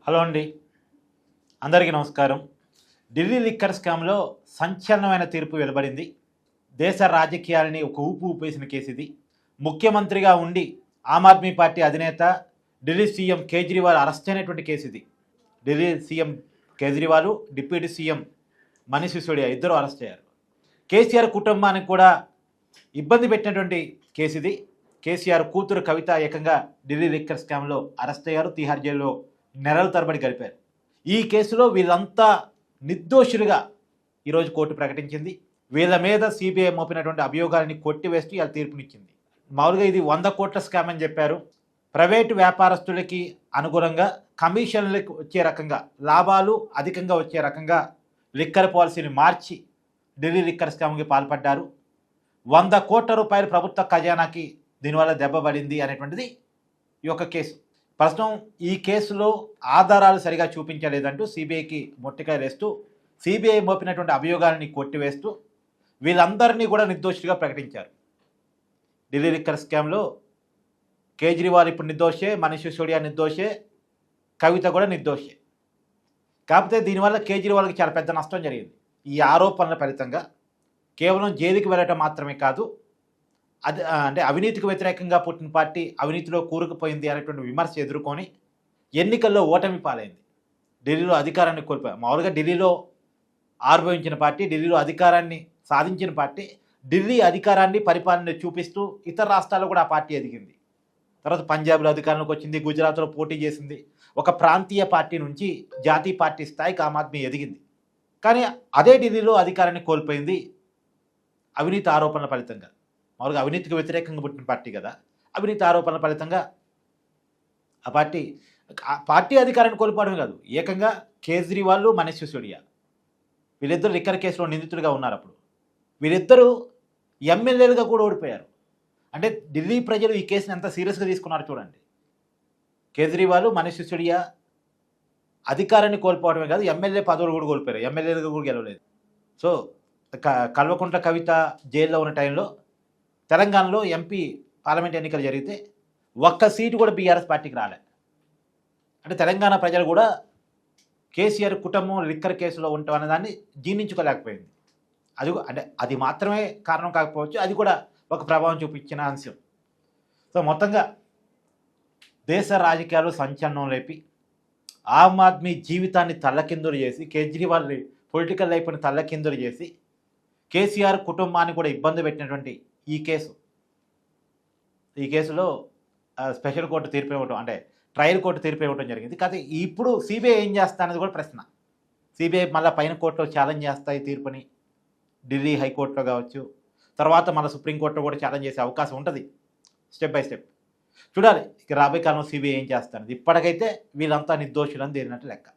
Hello అండి, అందరికీ నమస్కారం. ఢిల్లీ లిక్కర్ స్కామ్లో సంచలనమైన తీర్పు వెలువడింది. దేశ రాజకీయాలని ఒక ఊపు ఊపేసిన కేసు ఇది. ముఖ్యమంత్రిగా ఉండి ఆమ్ ఆద్మీ పార్టీ అధినేత ఢిల్లీ సీఎం కేజ్రీవాల్ అరెస్ట్ అయినటువంటి కేసు ఇది. Delhi CM Kejriwal, deputy CM Manish Sisodia ఇద్దరు అరెస్ట్ అయ్యారు. కేసీఆర్ కుటుంబానికి కూడా ఇబ్బంది పెట్టినటువంటి కేసు ఇది. కేసీఆర్ కూతురు కవిత ఏకంగా ఢిల్లీ లిక్కర్ స్కామ్లో అరెస్ట్ అయ్యారు. తిహార్ జైల్లో నెలల తరబడి గడిపారు. ఈ కేసులో వీళ్ళంతా నిర్దోషులుగా ఈరోజు కోర్టు ప్రకటించింది. వీళ్ళ మీద సిబిఐ మోపినటువంటి అభియోగాలని కొట్టివేస్తూ ఇలా తీర్పునిచ్చింది. మామూలుగా ఇది 100 కోట్ల స్కామ్ అని చెప్పారు. ప్రైవేటు వ్యాపారస్తులకి అనుగుణంగా కమిషన్లకు వచ్చే రకంగా, లాభాలు అధికంగా వచ్చే రకంగా లిక్కర్ పాలసీని మార్చి ఢిల్లీ లిక్కర్ స్కామ్కి పాల్పడ్డారు. 100 కోట్ల రూపాయలు ప్రభుత్వ ఖజానాకి దీనివల్ల దెబ్బ పడింది అనేటువంటిది ఈ యొక్క కేసు. ప్రస్తుతం ఈ కేసులో ఆధారాలు సరిగా చూపించలేదంటూ సిబిఐకి మొట్టికాయలు వేస్తూ, సిబిఐ మోపినటువంటి అభియోగాలని కొట్టివేస్తూ వీళ్ళందరినీ కూడా నిర్దోషులుగా ప్రకటించారు. ఢిల్లీ లిక్కర్ స్కామ్లో కేజ్రీవాల్ ఇప్పుడు నిర్దోషే, మనీష్ సిసోడియా నిర్దోషే, కవిత కూడా నిర్దోషే. కాకపోతే దీనివల్ల కేజ్రీవాల్కి చాలా పెద్ద నష్టం జరిగింది. ఈ ఆరోపణల ఫలితంగా కేవలం జైలుకి వెళ్ళటం మాత్రమే కాదు, అంటే అవినీతికి వ్యతిరేకంగా పుట్టిన పార్టీ అవినీతిలో కూరుకుపోయింది అనేటువంటి విమర్శ ఎదుర్కొని ఎన్నికల్లో ఓటమి పాలైంది. ఢిల్లీలో అధికారాన్ని కోల్పోయారు. మామూలుగా ఢిల్లీలో ఆవిర్భవించిన పార్టీ, ఢిల్లీలో అధికారాన్ని సాధించిన పార్టీ, ఢిల్లీ అధికారాన్ని పరిపాలన చూపిస్తూ ఇతర రాష్ట్రాల్లో కూడా ఆ పార్టీ ఎదిగింది. తర్వాత పంజాబ్లో అధికారంలోకి వచ్చింది, గుజరాత్లో పోటీ చేసింది. ఒక ప్రాంతీయ పార్టీ నుంచి జాతీయ పార్టీ స్థాయికి ఆమ్ ఆద్మీ ఎదిగింది. కానీ అదే ఢిల్లీలో అధికారాన్ని కోల్పోయింది అవినీతి ఆరోపణల ఫలితంగా. మామూలుగా అవినీతికి వ్యతిరేకంగా పుట్టిన పార్టీ కదా, అవినీతి ఆరోపణల ఫలితంగా ఆ పార్టీ అధికారాన్ని కోల్పోవడమే కాదు, ఏకంగా కేజ్రీవాల్, మనీష్ సిసోడియా వీళ్ళిద్దరు లిక్కర్ కేసులో నిందితులుగా ఉన్నారు. అప్పుడు వీళ్ళిద్దరూ ఎమ్మెల్యేలుగా కూడా ఓడిపోయారు. అంటే ఢిల్లీ ప్రజలు ఈ కేసుని ఎంత సీరియస్గా తీసుకున్నారు చూడండి. కేజ్రీవాల్, మనీష్ సిసోడియా అధికారాన్ని కోల్పోవడమే కాదు, ఎమ్మెల్యే పదవులు కూడా కోల్పోయారు, ఎమ్మెల్యేలుగా కూడా గెలవలేదు. సో కల్వకుంట్ల కవిత జైల్లో ఉన్న టైంలో తెలంగాణలో ఎంపీ పార్లమెంట్ ఎన్నికలు జరిగితే ఒక్క సీటు కూడా బీఆర్ఎస్ పార్టీకి రాలే. అంటే తెలంగాణ ప్రజలు కూడా కేసీఆర్ కుటుంబం లిక్కర్ కేసులో ఉంటాం అనే దాన్ని జీర్ణించుకోలేకపోయింది. అది మాత్రమే కారణం కాకపోవచ్చు, అది కూడా ఒక ప్రభావం చూపించిన అంశం. సో మొత్తంగా దేశ రాజకీయాలు సంచలనం లేపి ఆమ్ ఆద్మీ జీవితాన్ని తల్లకిందులు చేసి, కేజ్రీవాల్ పొలిటికల్ లైఫ్ని తల్లకిందులు చేసి, కేసీఆర్ కుటుంబాన్ని కూడా ఇబ్బంది పెట్టినటువంటి ఈ కేసులో స్పెషల్ కోర్టు తీర్పు ఇవ్వటం, అంటే ట్రయల్ కోర్టు తీర్పు ఇవ్వటం జరిగింది. కాకపోతే ఇప్పుడు సిబిఐ ఏం చేస్తా అనేది కూడా ప్రశ్న. సిబిఐ మళ్ళీ పైన కోర్టులో ఛాలెంజ్ చేస్తాయి తీర్పుని, ఢిల్లీ హైకోర్టులో కావచ్చు, తర్వాత మళ్ళీ సుప్రీంకోర్టులో కూడా ఛాలెంజ్ చేసే అవకాశం ఉంటుంది. స్టెప్ బై స్టెప్ చూడాలి ఇక రాబోయే కాలంలో సిబిఐ ఏం చేస్తానది. ఇప్పటికైతే వీళ్ళంతా నిర్దోషులని తేలినట్టు లెక్క.